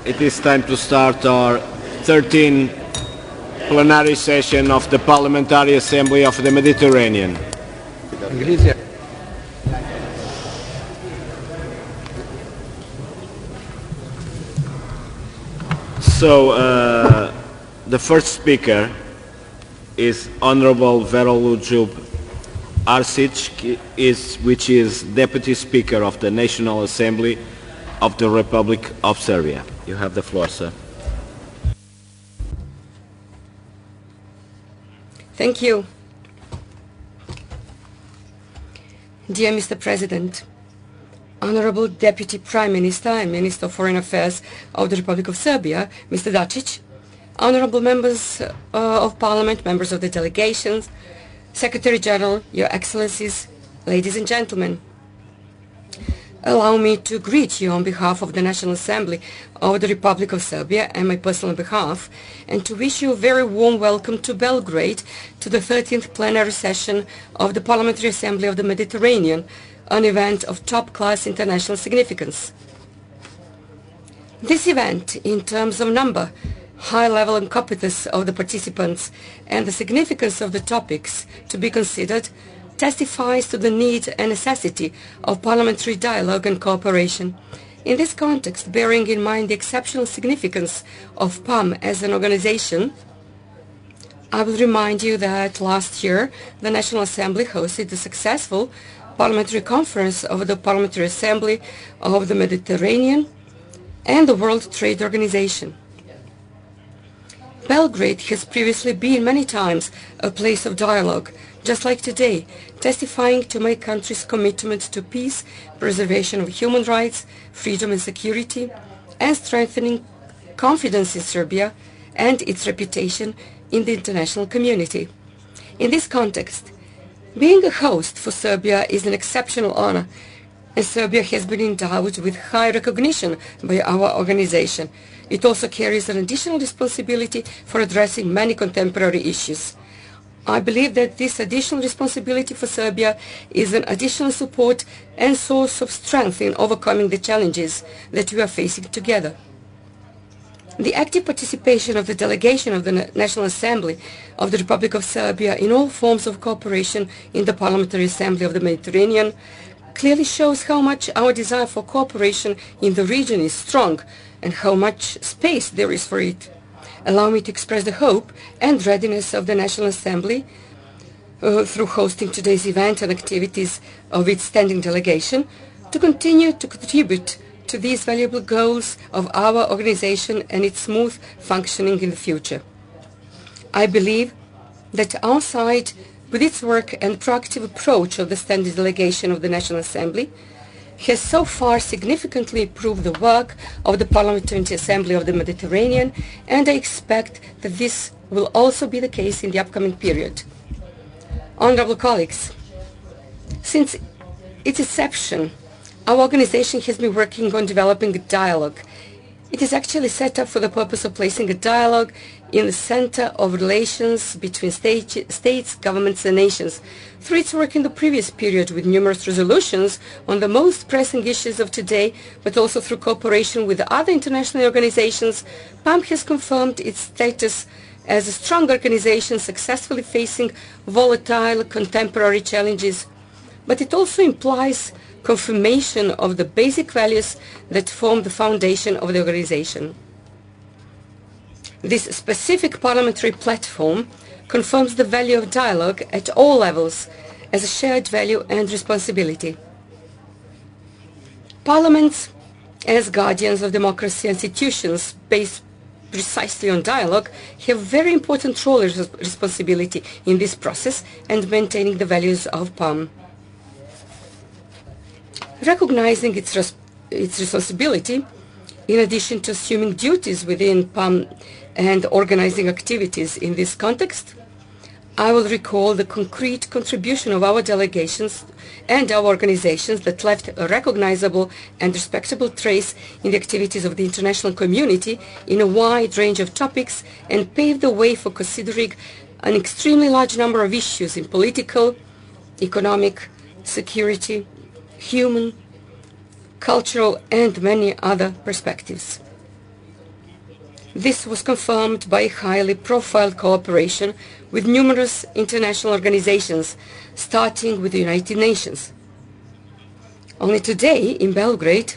It is time to start our 13th plenary session of the Parliamentary Assembly of the Mediterranean. So, the first speaker is Honorable Verolujub Arsic, which is Deputy Speaker of the National Assembly of the Republic of Serbia. You have the floor, sir. Thank you. Dear Mr. President, Honorable Deputy Prime Minister and Minister of Foreign Affairs of the Republic of Serbia, Mr. Dačić, Honorable Members of Parliament, members of the delegations, Secretary General, Your Excellencies, ladies and gentlemen. Allow me to greet you on behalf of the National Assembly of the Republic of Serbia and my personal behalf, and to wish you a very warm welcome to Belgrade to the 13th plenary session of the Parliamentary Assembly of the Mediterranean, an event of top-class international significance. This event, in terms of number, high level and competence of the participants, and the significance of the topics to be considered, testifies to the need and necessity of parliamentary dialogue and cooperation. In this context, bearing in mind the exceptional significance of PAM as an organization, I will remind you that last year the National Assembly hosted the successful Parliamentary Conference of the Parliamentary Assembly of the Mediterranean and the World Trade Organization. Belgrade has previously been many times a place of dialogue, just like today, testifying to my country's commitment to peace, preservation of human rights, freedom and security, and strengthening confidence in Serbia and its reputation in the international community. In this context, being a host for Serbia is an exceptional honor, and Serbia has been endowed with high recognition by our organization. It also carries an additional responsibility for addressing many contemporary issues. I believe that this additional responsibility for Serbia is an additional support and source of strength in overcoming the challenges that we are facing together. The active participation of the delegation of the National Assembly of the Republic of Serbia in all forms of cooperation in the Parliamentary Assembly of the Mediterranean clearly shows how much our desire for cooperation in the region is strong and how much space there is for it. Allow me to express the hope and readiness of the National Assembly through hosting today's event and activities of its standing delegation to continue to contribute to these valuable goals of our organization and its smooth functioning in the future. I believe that our side, with its work and proactive approach of the standing delegation of the National Assembly, has so far significantly improved the work of the Parliamentary Assembly of the Mediterranean, and I expect that this will also be the case in the upcoming period. Honorable colleagues, since its inception, our organization has been working on developing a dialogue. It is actually set up for the purpose of placing a dialogue in the center of relations between states, governments and nations. Through its work in the previous period with numerous resolutions on the most pressing issues of today, but also through cooperation with other international organizations, PAM has confirmed its status as a strong organization successfully facing volatile contemporary challenges. But it also implies confirmation of the basic values that form the foundation of the organization. This specific parliamentary platform confirms the value of dialogue at all levels as a shared value and responsibility. Parliaments, as guardians of democracy institutions based precisely on dialogue, have a very important role and responsibility in this process and maintaining the values of PAM. Recognizing its responsibility, in addition to assuming duties within PAM and organizing activities in this context, I will recall the concrete contribution of our delegations and our organizations that left a recognizable and respectable trace in the activities of the international community in a wide range of topics and paved the way for considering an extremely large number of issues in political, economic, security, human, cultural and many other perspectives. This was confirmed by highly profiled cooperation with numerous international organizations, starting with the United Nations. Only today, in Belgrade,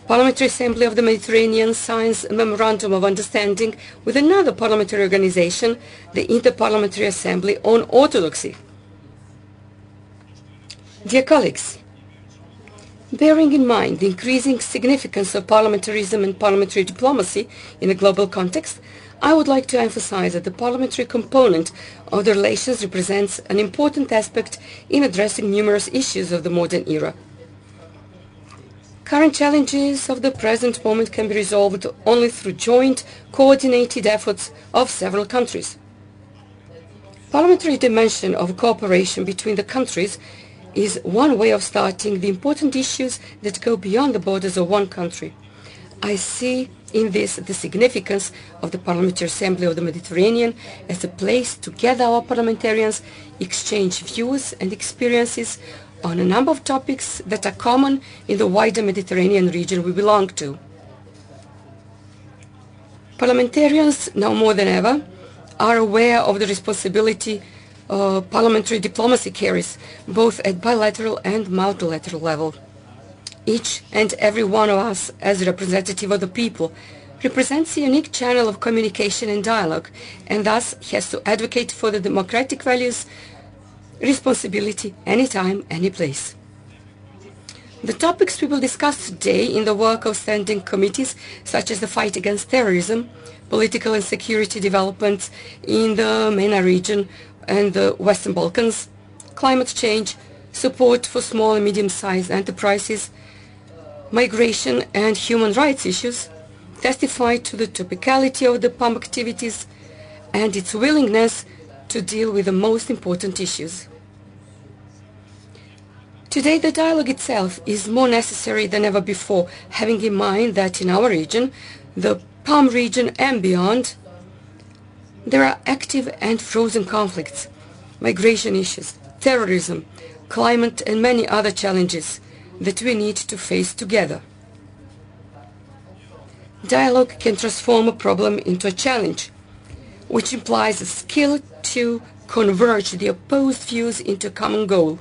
Parliamentary Assembly of the Mediterranean signs a Memorandum of Understanding with another parliamentary organization, the Interparliamentary Assembly on Orthodoxy. Dear colleagues, bearing in mind the increasing significance of parliamentarism and parliamentary diplomacy in a global context, I would like to emphasize that the parliamentary component of the relations represents an important aspect in addressing numerous issues of the modern era. Current challenges of the present moment can be resolved only through joint, coordinated efforts of several countries. Parliamentary dimension of cooperation between the countries is one way of starting the important issues that go beyond the borders of one country. I see in this the significance of the Parliamentary Assembly of the Mediterranean as a place to gather our parliamentarians, exchange views and experiences on a number of topics that are common in the wider Mediterranean region we belong to. Parliamentarians, now more than ever, are aware of the responsibility parliamentary diplomacy carries, both at bilateral and multilateral level. Each and every one of us, as a representative of the people, represents a unique channel of communication and dialogue, and thus has to advocate for the democratic values, responsibility, anytime, any place. The topics we will discuss today in the work of standing committees, such as the fight against terrorism, political and security developments in the MENA region and the Western Balkans, climate change, support for small and medium-sized enterprises, migration and human rights issues, testify to the topicality of the PAM activities and its willingness to deal with the most important issues. Today the dialogue itself is more necessary than ever before, having in mind that in our region, the PAM region and beyond, there are active and frozen conflicts, migration issues, terrorism, climate and many other challenges that we need to face together. Dialogue can transform a problem into a challenge, which implies a skill to converge the opposed views into a common goal.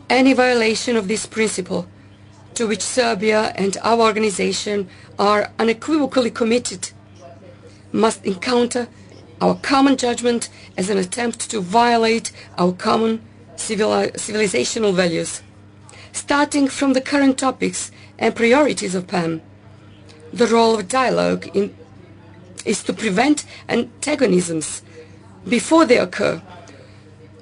Any violation of this principle, to which Serbia and our organization are unequivocally committed, must encounter our common judgment as an attempt to violate our common civilizational values. Starting from the current topics and priorities of PAM, the role of dialogue is to prevent antagonisms before they occur,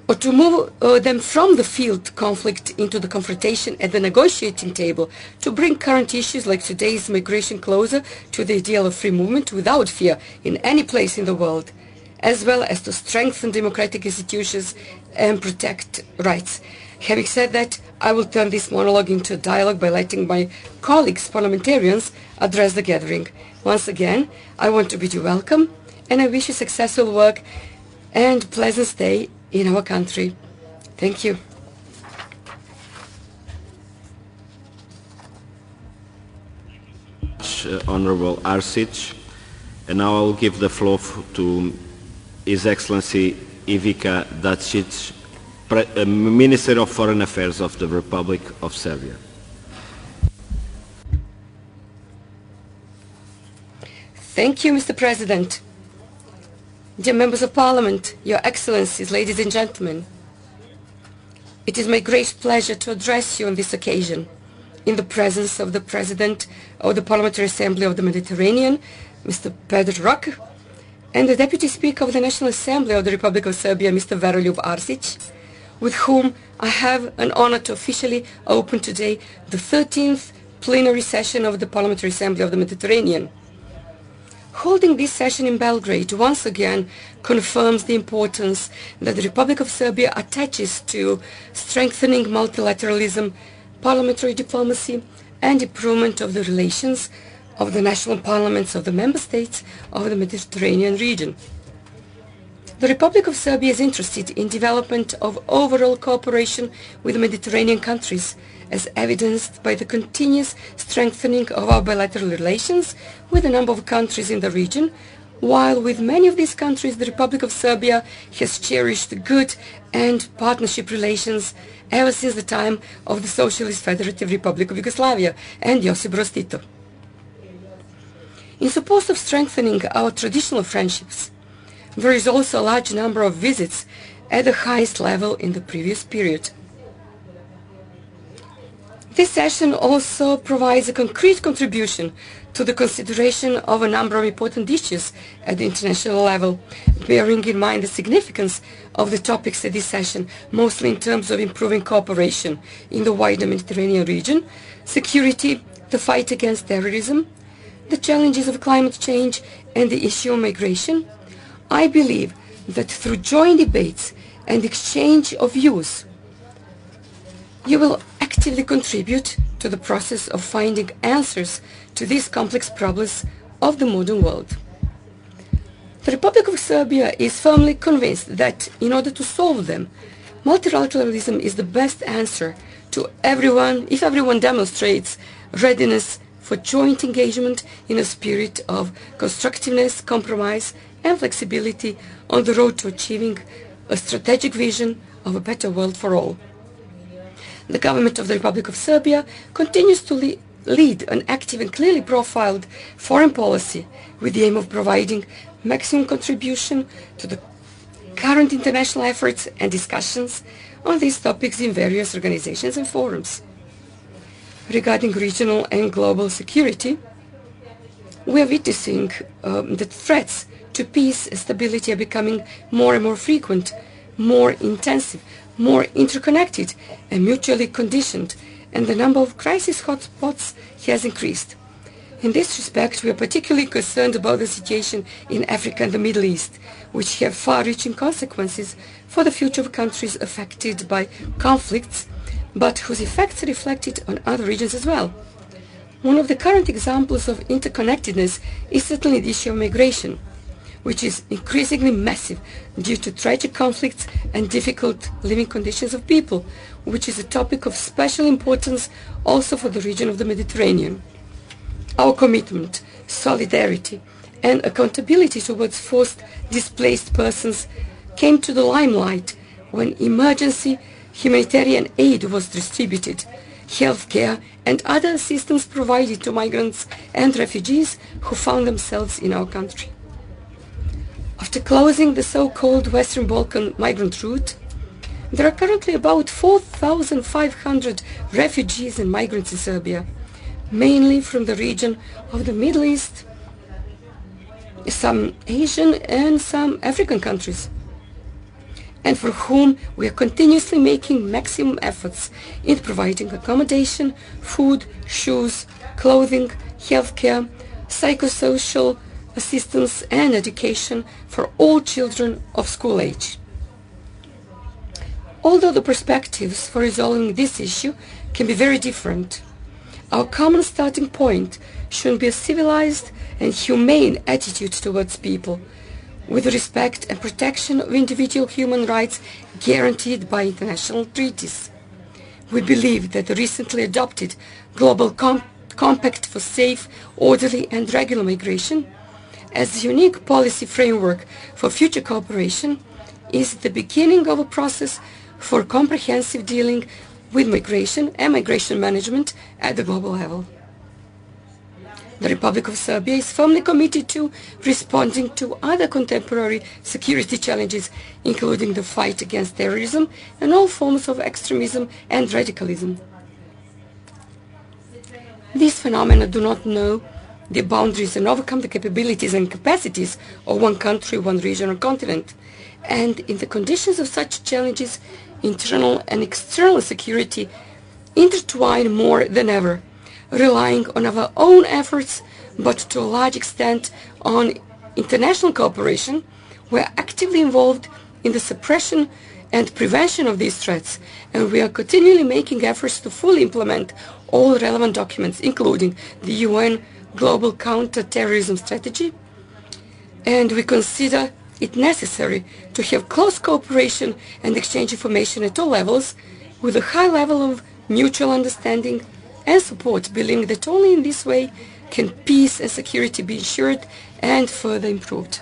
or to move them from the field conflict into the confrontation at the negotiating table, to bring current issues like today's migration closer to the ideal of free movement without fear in any place in the world, as well as to strengthen democratic institutions and protect rights. Having said that, I will turn this monologue into a dialogue by letting my colleagues, parliamentarians, address the gathering. Once again, I want to bid you welcome, and I wish you successful work and pleasant stay in our country. Thank you. Honorable Arsic, and now I will give the floor to His Excellency Ivica Dacic, Minister of Foreign Affairs of the Republic of Serbia. Thank you, Mr. President. Dear members of Parliament, Your Excellencies, ladies and gentlemen, it is my great pleasure to address you on this occasion in the presence of the President of the Parliamentary Assembly of the Mediterranean, Mr. Pedro Roque, and the Deputy Speaker of the National Assembly of the Republic of Serbia, Mr. Veroljub Arsic, with whom I have an honor to officially open today the 13th plenary session of the Parliamentary Assembly of the Mediterranean. Holding this session in Belgrade once again confirms the importance that the Republic of Serbia attaches to strengthening multilateralism, parliamentary diplomacy, and improvement of the relations of the national parliaments of the member states of the Mediterranean region. The Republic of Serbia is interested in development of overall cooperation with the Mediterranean countries as evidenced by the continuous strengthening of our bilateral relations with a number of countries in the region, while with many of these countries the Republic of Serbia has cherished good and partnership relations ever since the time of the Socialist Federative Republic of Yugoslavia and Josip Broz Tito. In support of strengthening our traditional friendships, there is also a large number of visits at the highest level in the previous period. This session also provides a concrete contribution to the consideration of a number of important issues at the international level, bearing in mind the significance of the topics at this session, mostly in terms of improving cooperation in the wider Mediterranean region, security, the fight against terrorism, the challenges of climate change, and the issue of migration. I believe that through joint debates and exchange of views, you will actively contribute to the process of finding answers to these complex problems of the modern world. The Republic of Serbia is firmly convinced that in order to solve them, multilateralism is the best answer to everyone if everyone demonstrates readiness for joint engagement in a spirit of constructiveness, compromise, and flexibility on the road to achieving a strategic vision of a better world for all. The government of the Republic of Serbia continues to lead an active and clearly profiled foreign policy with the aim of providing maximum contribution to the current international efforts and discussions on these topics in various organizations and forums. Regarding regional and global security, we are witnessing that threats to peace and stability are becoming more and more frequent, more intensive, more interconnected and mutually conditioned, and the number of crisis hotspots has increased. In this respect, we are particularly concerned about the situation in Africa and the Middle East, which have far-reaching consequences for the future of countries affected by conflicts, but whose effects are reflected on other regions as well. One of the current examples of interconnectedness is certainly the issue of migration, which is increasingly massive due to tragic conflicts and difficult living conditions of people, which is a topic of special importance also for the region of the Mediterranean. Our commitment, solidarity, and accountability towards forced displaced persons came to the limelight when emergency humanitarian aid was distributed, healthcare and other assistance provided to migrants and refugees who found themselves in our country. After closing the so-called Western Balkan migrant route, there are currently about 4,500 refugees and migrants in Serbia, mainly from the region of the Middle East, some Asian and some African countries, and for whom we are continuously making maximum efforts in providing accommodation, food, shoes, clothing, healthcare, psychosocial assistance and education for all children of school age. Although the perspectives for resolving this issue can be very different, our common starting point should be a civilized and humane attitude towards people, with respect and protection of individual human rights guaranteed by international treaties. We believe that the recently adopted Global Compact for Safe, Orderly and Regular Migration, as a unique policy framework for future cooperation, is the beginning of a process for comprehensive dealing with migration and migration management at the global level. The Republic of Serbia is firmly committed to responding to other contemporary security challenges, including the fight against terrorism and all forms of extremism and radicalism. These phenomena do not know the boundaries and overcome the capabilities and capacities of one country, one region or continent. And in the conditions of such challenges, internal and external security intertwine more than ever, relying on our own efforts, but to a large extent on international cooperation. We are actively involved in the suppression and prevention of these threats, and we are continually making efforts to fully implement all relevant documents, including the UN Global Counter-Terrorism Strategy, and we consider it necessary to have close cooperation and exchange information at all levels with a high level of mutual understanding and support, believing that only in this way can peace and security be ensured and further improved.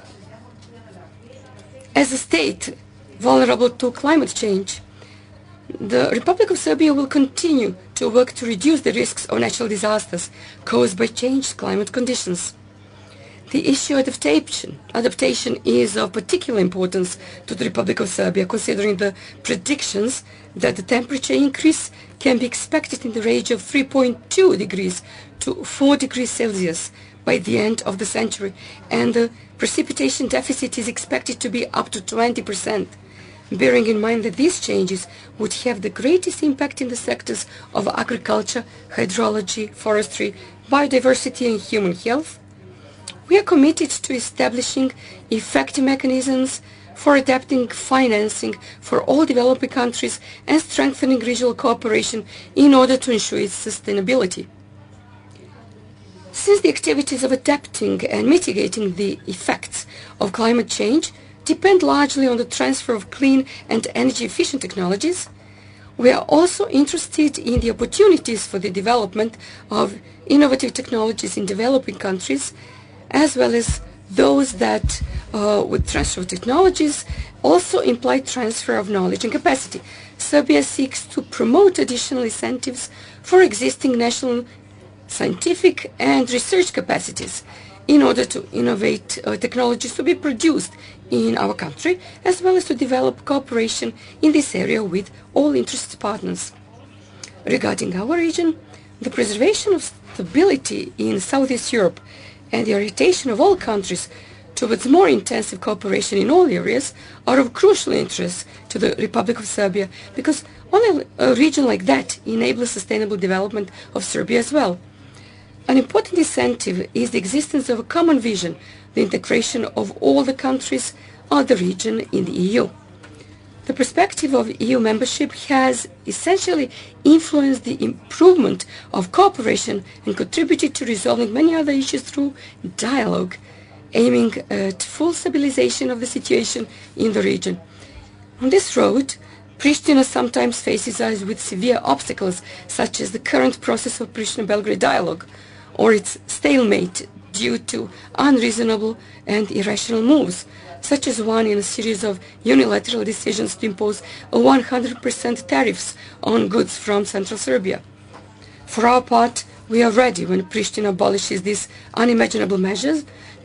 As a state vulnerable to climate change, the Republic of Serbia will continue to work to reduce the risks of natural disasters caused by changed climate conditions. The issue of adaptation is of particular importance to the Republic of Serbia, considering the predictions that the temperature increase can be expected in the range of 3.2 degrees to 4 degrees Celsius by the end of the century, and the precipitation deficit is expected to be up to 20%, bearing in mind that these changes would have the greatest impact in the sectors of agriculture, hydrology, forestry, biodiversity and human health. We are committed to establishing effective mechanisms for adapting financing for all developing countries and strengthening regional cooperation in order to ensure its sustainability. Since the activities of adapting and mitigating the effects of climate change depend largely on the transfer of clean and energy-efficient technologies, we are also interested in the opportunities for the development of innovative technologies in developing countries, as well as those that, with transfer of technologies, also imply transfer of knowledge and capacity. Serbia seeks to promote additional incentives for existing national scientific and research capacities in order to innovate technologies to be produced in our country, as well as to develop cooperation in this area with all interested partners. Regarding our region, the preservation of stability in Southeast Europe and the orientation of all countries towards more intensive cooperation in all areas are of crucial interest to the Republic of Serbia, because only a region like that enables sustainable development of Serbia as well. An important incentive is the existence of a common vision, the integration of all the countries of the region in the EU. The perspective of EU membership has essentially influenced the improvement of cooperation and contributed to resolving many other issues through dialogue, aiming at full stabilization of the situation in the region. On this road, Pristina sometimes faces us with severe obstacles, such as the current process of Pristina-Belgrade dialogue, or its stalemate due to unreasonable and irrational moves, such as one in a series of unilateral decisions to impose a 100% tariffs on goods from Central Serbia. For our part, we are ready when Pristina abolishes these unimaginable measures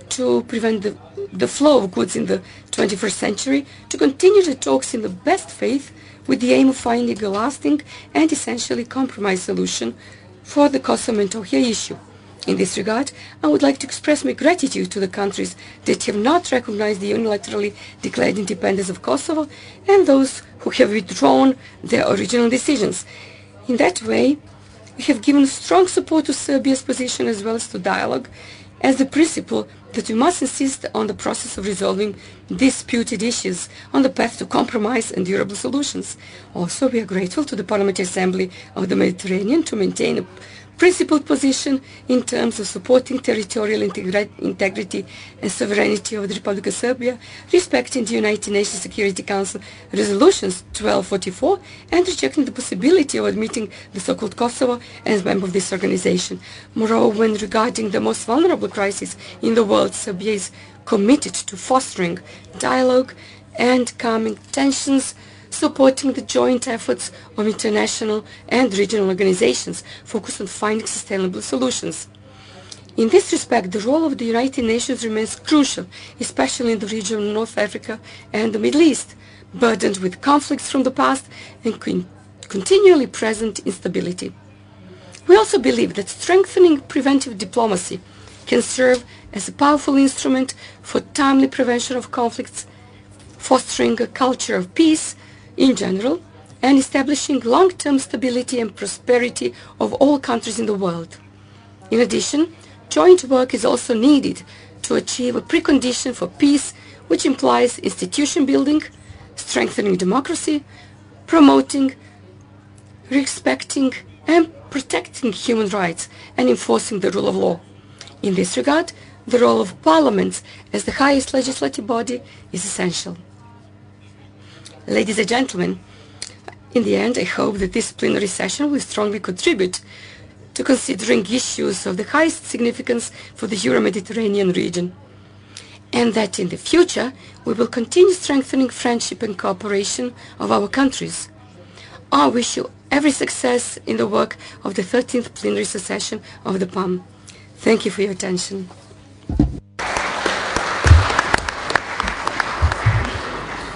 to prevent the flow of goods in the 21st century, to continue the talks in the best faith with the aim of finding a lasting and essentially compromise solution for the Kosovo-Metohija issue. In this regard, I would like to express my gratitude to the countries that have not recognized the unilaterally declared independence of Kosovo and those who have withdrawn their original decisions. In that way, we have given strong support to Serbia's position as well as to dialogue, as the principle that we must insist on the process of resolving disputed issues on the path to compromise and durable solutions. Also, we are grateful to the Parliamentary Assembly of the Mediterranean to maintain a principled position in terms of supporting territorial integrity and sovereignty of the Republic of Serbia, respecting the United Nations Security Council resolutions 1244 and rejecting the possibility of admitting the so-called Kosovo as member of this organization. Moreover, when regarding the most vulnerable crisis in the world, Serbia is committed to fostering dialogue and calming tensions, supporting the joint efforts of international and regional organizations focused on finding sustainable solutions. In this respect, the role of the United Nations remains crucial, especially in the region of North Africa and the Middle East, burdened with conflicts from the past and continually present instability. We also believe that strengthening preventive diplomacy can serve as a powerful instrument for timely prevention of conflicts, fostering a culture of peace in general, and establishing long-term stability and prosperity of all countries in the world. In addition, joint work is also needed to achieve a precondition for peace, which implies institution building, strengthening democracy, promoting, respecting, and protecting human rights, and enforcing the rule of law. In this regard, the role of parliaments as the highest legislative body is essential. Ladies and gentlemen, In the end, I hope that this plenary session will strongly contribute to considering issues of the highest significance for the Euro-Mediterranean region, and that in the future we will continue strengthening friendship and cooperation of our countries. I wish you every success in the work of the 13th plenary session of the PAM. Thank you for your attention.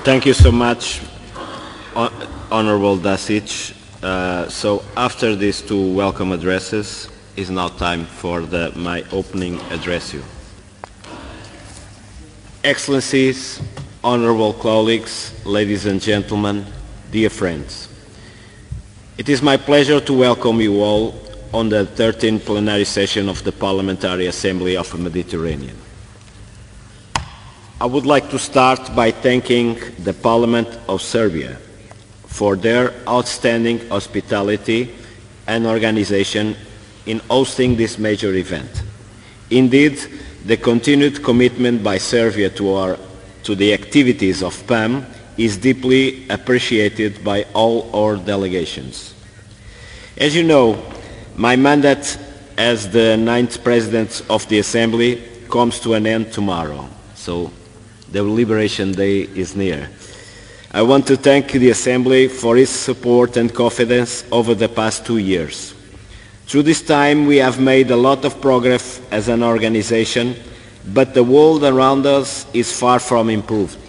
Thank you so much, Honorable Dasic. So after these two welcome addresses, it's now time for my opening address you. Excellencies, honorable colleagues, ladies and gentlemen, dear friends. It is my pleasure to welcome you all on the 13th plenary session of the Parliamentary Assembly of the Mediterranean. I would like to start by thanking the Parliament of Serbia for their outstanding hospitality and organization in hosting this major event. Indeed, the continued commitment by Serbia to the activities of PAM is deeply appreciated by all our delegations. As you know, my mandate as the 9th President of the Assembly comes to an end tomorrow, so the Liberation Day is near. I want to thank the Assembly for its support and confidence over the past 2 years. Through this time, we have made a lot of progress as an organization, but the world around us is far from improved.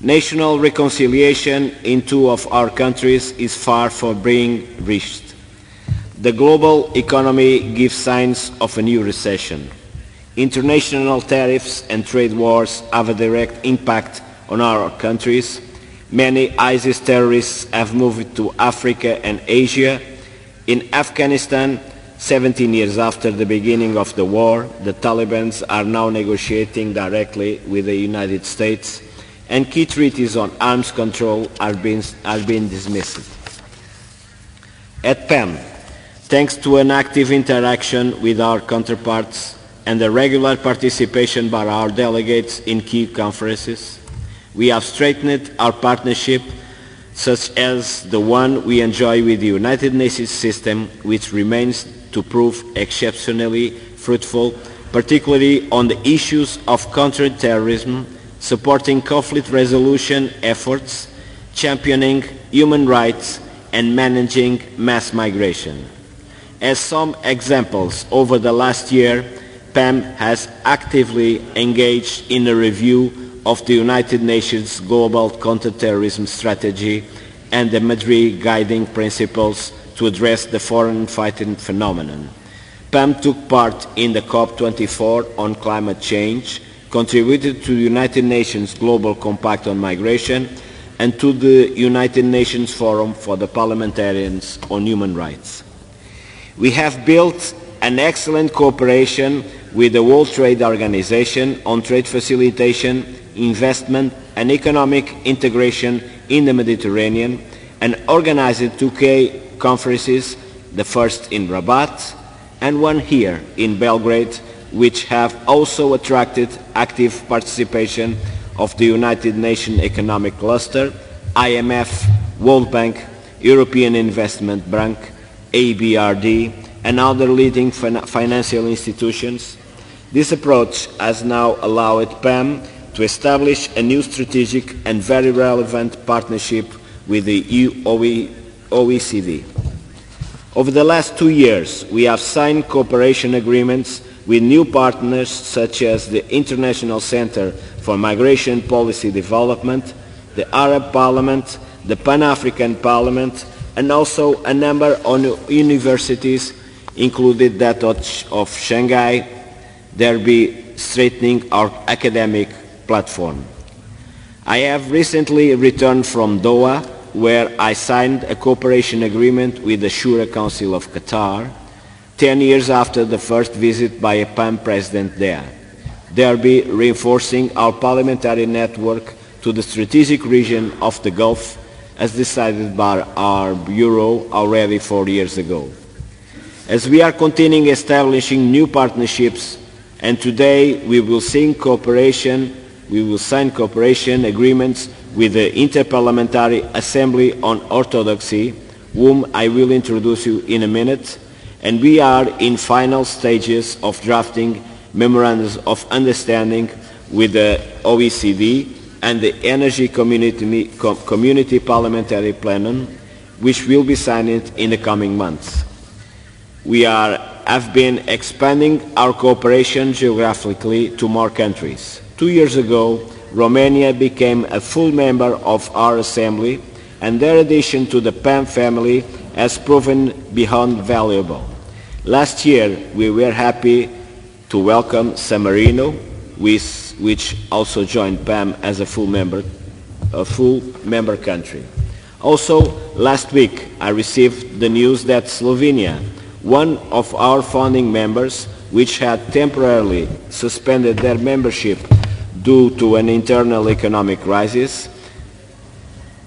National reconciliation in 2 of our countries is far from being reached. The global economy gives signs of a new recession. International tariffs and trade wars have a direct impact on our countries. Many ISIS terrorists have moved to Africa and Asia. In Afghanistan, 17 years after the beginning of the war, the Taliban are now negotiating directly with the United States, and key treaties on arms control are being dismissed. At PAM, thanks to an active interaction with our counterparts and the regular participation by our delegates in key conferences, we have strengthened our partnership, such as the one we enjoy with the United Nations system, which remains to prove exceptionally fruitful, particularly on the issues of counter-terrorism, supporting conflict resolution efforts, championing human rights, and managing mass migration. As some examples, over the last year, PAM has actively engaged in a review of the United Nations Global Counterterrorism Strategy and the Madrid Guiding Principles to address the foreign fighting phenomenon. PAM took part in the COP24 on climate change, contributed to the United Nations Global Compact on Migration, and to the United Nations Forum for the Parliamentarians on Human Rights. We have built an excellent cooperation with the World Trade Organization on trade facilitation, investment and economic integration in the Mediterranean, and organized 2 conferences, the first in Rabat and one here in Belgrade, which have also attracted active participation of the United Nations Economic Cluster, IMF, World Bank, European Investment Bank, EBRD, and other leading financial institutions. This approach has now allowed PAM to establish a new strategic and very relevant partnership with the OECD. Over the last 2 years, we have signed cooperation agreements with new partners such as the International Center for Migration Policy Development, the Arab Parliament, the Pan-African Parliament, and also a number of universities, including that of Shanghai, thereby strengthening our academic platform. I have recently returned from Doha, where I signed a cooperation agreement with the Shura Council of Qatar, 10 years after the first visit by a PAM president there, thereby reinforcing our parliamentary network to the strategic region of the Gulf, as decided by our Bureau already 4 years ago. As we are continuing establishing new partnerships, and today we will sign cooperation agreements with the Interparliamentary Assembly on Orthodoxy, whom I will introduce you in a minute, and we are in final stages of drafting memorandums of understanding with the OECD and the Energy Community Parliamentary Plenum, which will be signed in the coming months. We have been expanding our cooperation geographically to more countries. 2 years ago, Romania became a full member of our Assembly, and their addition to the PAM family has proven beyond valuable. Last year, we were happy to welcome San Marino, which also joined PAM as a full member country. Also, last week, I received the news that Slovenia, one of our founding members, which had temporarily suspended their membership due to an internal economic crisis,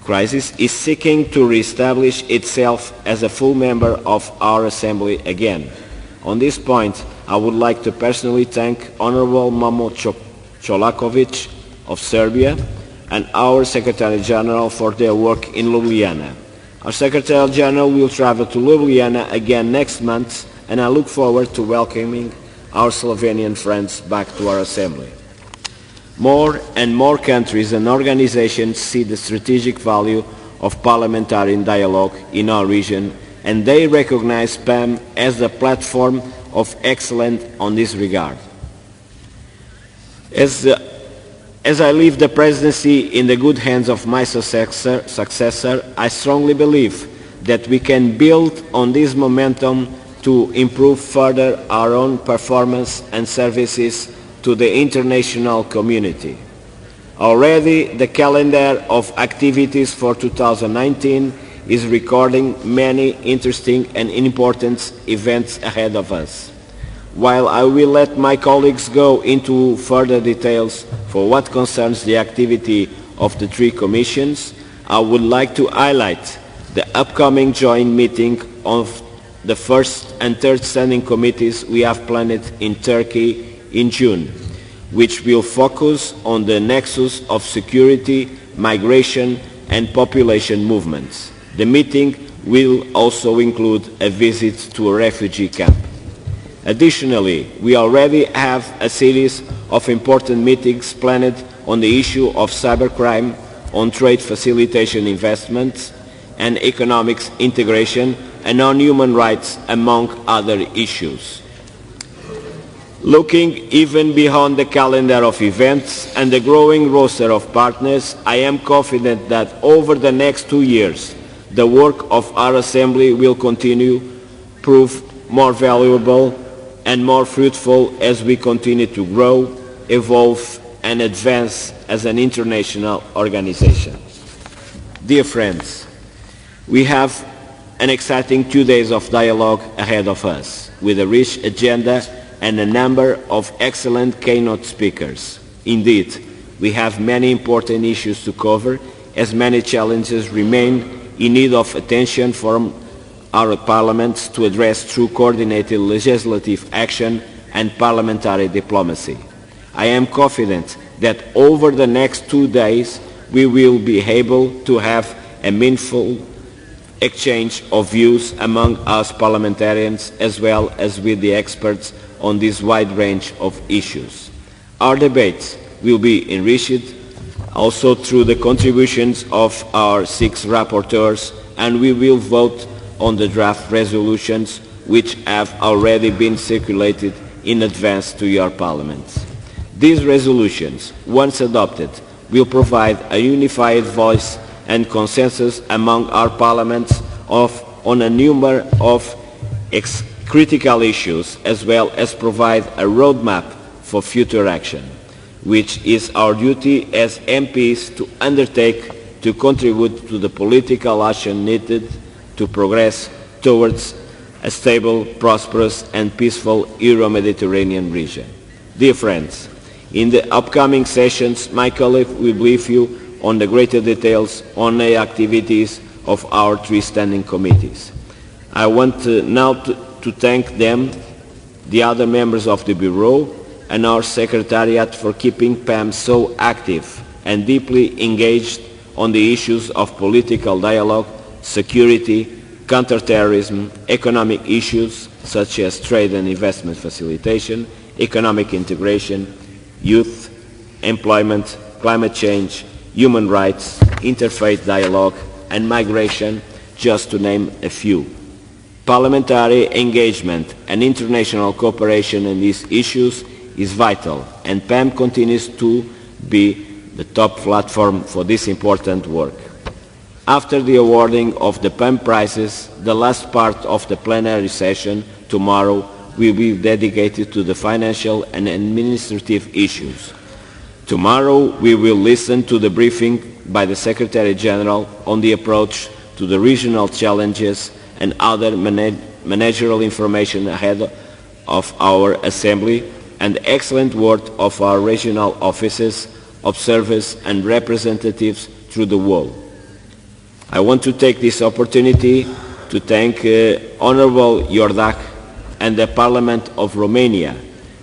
is seeking to re-establish itself as a full member of our Assembly again. On this point, I would like to personally thank Honorable Momo Cholakovic of Serbia and our Secretary General for their work in Ljubljana. Our Secretary General will travel to Ljubljana again next month, and I look forward to welcoming our Slovenian friends back to our Assembly. More and more countries and organizations see the strategic value of parliamentary dialogue in our region, and they recognize PAM as the platform of excellence on this regard. As I leave the presidency in the good hands of my successor, I strongly believe that we can build on this momentum to improve further our own performance and services to the international community. Already, the calendar of activities for 2019 is recording many interesting and important events ahead of us. While I will let my colleagues go into further details for what concerns the activity of the three commissions, I would like to highlight the upcoming joint meeting of the first and third standing committees we have planned in Turkey in June, which will focus on the nexus of security, migration and population movements. The meeting will also include a visit to a refugee camp. Additionally, we already have a series of important meetings planned on the issue of cybercrime, on trade facilitation investments and economic integration, and on human rights, among other issues. Looking even beyond the calendar of events and the growing roster of partners, I am confident that over the next 2 years, the work of our Assembly will continue, prove more valuable and more fruitful as we continue to grow, evolve and advance as an international organization. Dear friends, we have an exciting 2 days of dialogue ahead of us, with a rich agenda and a number of excellent keynote speakers. Indeed, we have many important issues to cover, as many challenges remain in need of attention from our parliaments to address through coordinated legislative action and parliamentary diplomacy. I am confident that over the next 2 days we will be able to have a meaningful exchange of views among us parliamentarians as well as with the experts on this wide range of issues. Our debates will be enriched also through the contributions of our 6 rapporteurs, and we will vote on the draft resolutions which have already been circulated in advance to your parliaments. These resolutions, once adopted, will provide a unified voice and consensus among our parliaments on a number of critical issues, as well as provide a roadmap for future action, which is our duty as MPs to undertake to contribute to the political action needed to progress towards a stable, prosperous and peaceful Euro-Mediterranean region. Dear friends, in the upcoming sessions, my colleague will brief you on the greater details on the activities of our 3 standing committees. I want now to thank them, the other members of the Bureau, and our Secretariat for keeping PAM so active and deeply engaged on the issues of political dialogue, security, counterterrorism, economic issues such as trade and investment facilitation, economic integration, youth, employment, climate change, human rights, interfaith dialogue, and migration, just to name a few. Parliamentary engagement and international cooperation on these issues is vital, and PAM continues to be the top platform for this important work. After the awarding of the PAM prizes, the last part of the plenary session tomorrow will be dedicated to the financial and administrative issues. Tomorrow we will listen to the briefing by the Secretary General on the approach to the regional challenges and other managerial information ahead of our Assembly, and the excellent work of our regional offices, observers and representatives through the world. I want to take this opportunity to thank Honorable Iordache and the Parliament of Romania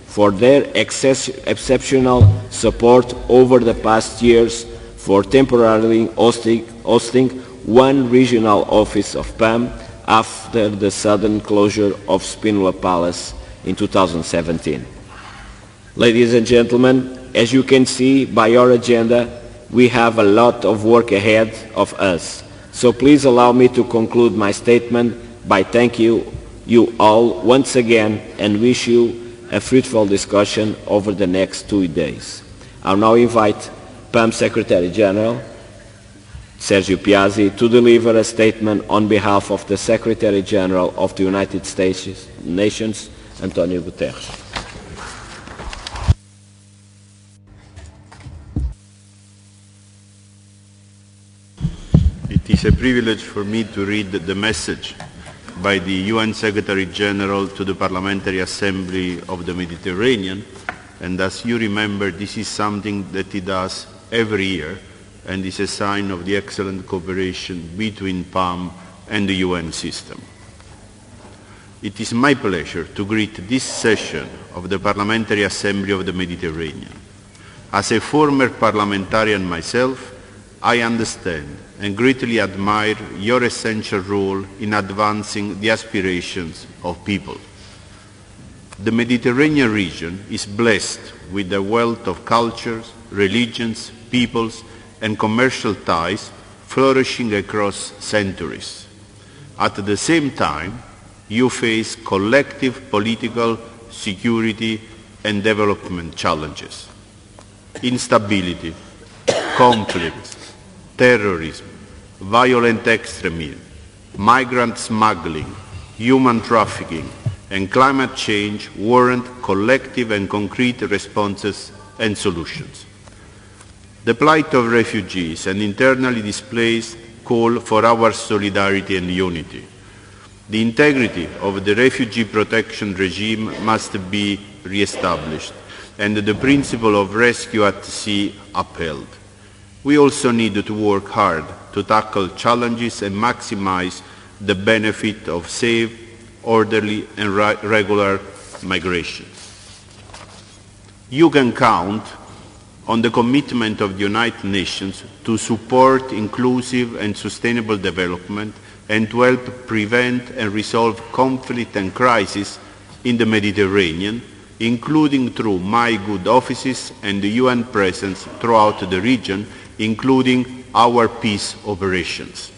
for their exceptional support over the past years for temporarily hosting one regional office of PAM after the sudden closure of Spinola Palace in 2017. Ladies and gentlemen, as you can see by your agenda, we have a lot of work ahead of us. So please allow me to conclude my statement by thanking you all once again and wish you a fruitful discussion over the next 2 days. I'll now invite PAM Secretary General Sergio Piazzi to deliver a statement on behalf of the Secretary General of the United Nations, Antonio Guterres. It is a privilege for me to read the message by the UN Secretary General to the Parliamentary Assembly of the Mediterranean, and as you remember, this is something that he does every year and is a sign of the excellent cooperation between PAM and the UN system. It is my pleasure to greet this session of the Parliamentary Assembly of the Mediterranean. As a former parliamentarian myself, I understand and greatly admire your essential role in advancing the aspirations of people. The Mediterranean region is blessed with a wealth of cultures, religions, peoples, and commercial ties flourishing across centuries. At the same time, you face collective political, security, and development challenges. Instability, conflicts, terrorism, violent extremism, migrant smuggling, human trafficking, and climate change warrant collective and concrete responses and solutions. The plight of refugees and internally displaced call for our solidarity and unity. The integrity of the refugee protection regime must be re-established and the principle of rescue at sea upheld. We also need to work hard to tackle challenges and maximize the benefit of safe, orderly and regular migration. You can count on the commitment of the United Nations to support inclusive and sustainable development and to help prevent and resolve conflict and crisis in the Mediterranean, including through my good offices and the UN presence throughout the region, including our peace operations.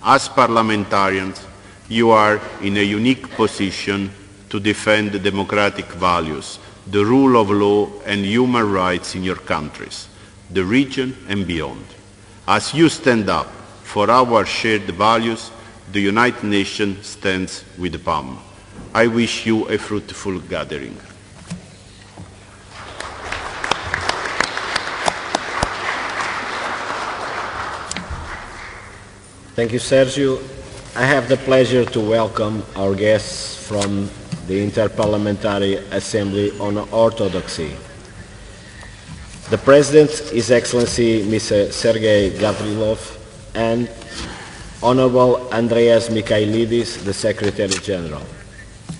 As parliamentarians, you are in a unique position to defend democratic values, the rule of law and human rights in your countries, the region and beyond. As you stand up for our shared values, the United Nations stands with PAM. I wish you a fruitful gathering. Thank you, Sergio. I have the pleasure to welcome our guests from the Interparliamentary Assembly on Orthodoxy. The President, His Excellency Mr. Sergei Gavrilov, and Honorable Andreas Mikhailidis, the Secretary General.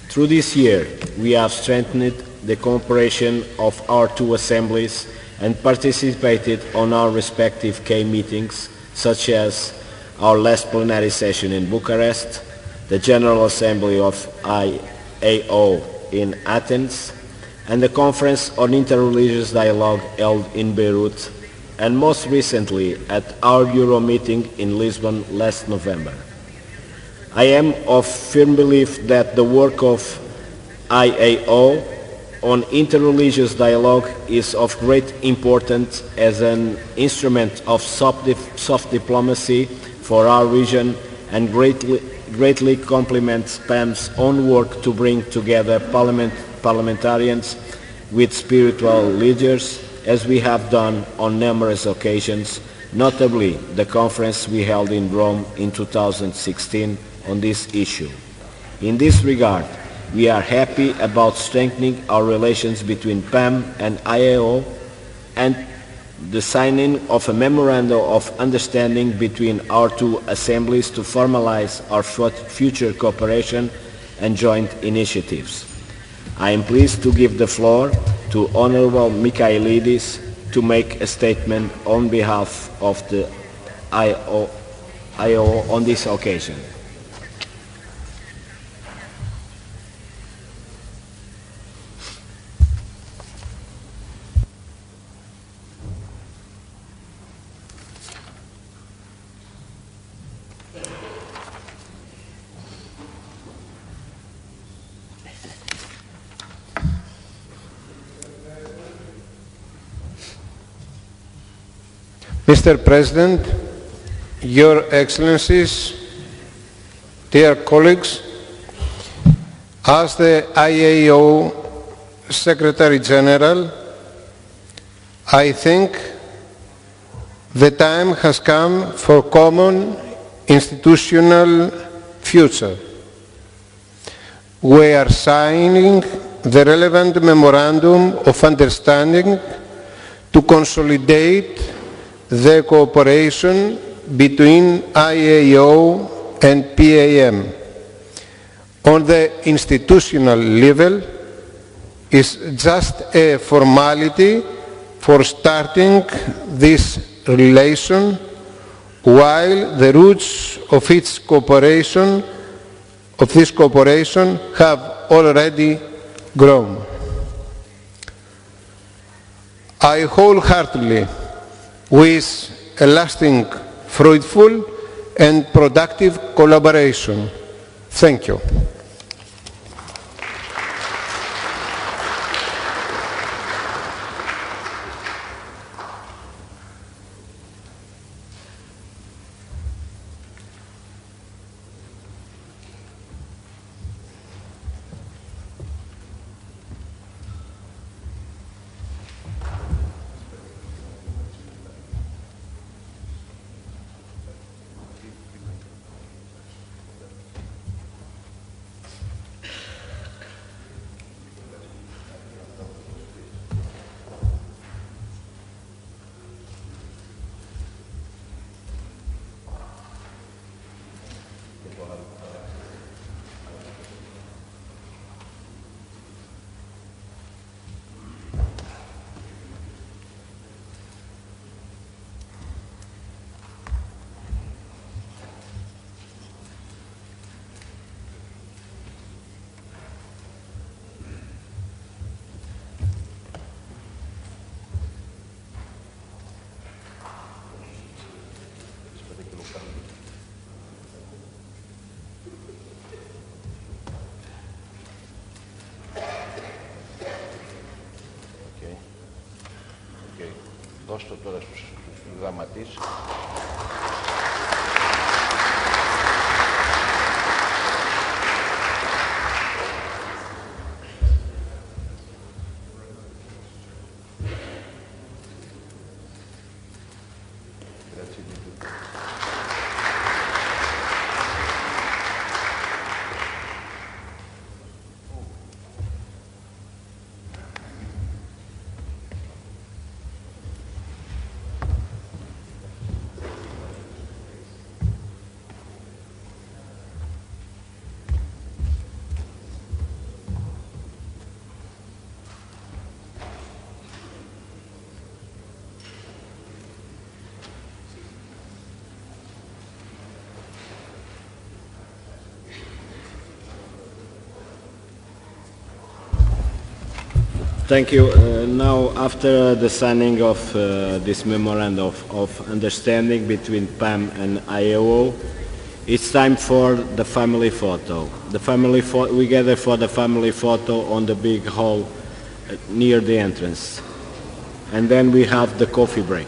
Through this year, we have strengthened the cooperation of our two assemblies and participated on our respective K meetings, such as our last plenary session in Bucharest, the General Assembly of IAO in Athens, and the Conference on Interreligious Dialogue held in Beirut, and most recently at our Euro meeting in Lisbon last November. I am of firm belief that the work of IAO on interreligious dialogue is of great importance as an instrument of soft diplomacy for our region and greatly complements PAM's own work to bring together parliamentarians with spiritual leaders, as we have done on numerous occasions, notably the conference we held in Rome in 2016 on this issue. In this regard, we are happy about strengthening our relations between PAM and IAO and the signing of a Memorandum of Understanding between our two assemblies to formalize our future cooperation and joint initiatives. I am pleased to give the floor to Honorable Michailidis to make a statement on behalf of the IAO on this occasion. Mr. President, Your Excellencies, dear colleagues, as the IAO Secretary General, I think the time has come for common institutional future. We are signing the relevant Memorandum of Understanding to consolidate the cooperation between IAO and PAM. On the institutional level, is just a formality for starting this relation, while the roots of its cooperation, have already grown. I wholeheartedly wish a lasting, fruitful and productive collaboration. Thank you. Δώσ' το τώρα στους γραμματείς. Thank you. Now, after the signing of this memorandum of understanding between PAM and IAO, it's time for the family photo. We gather for the family photo on the big hall near the entrance. And then we have the coffee break.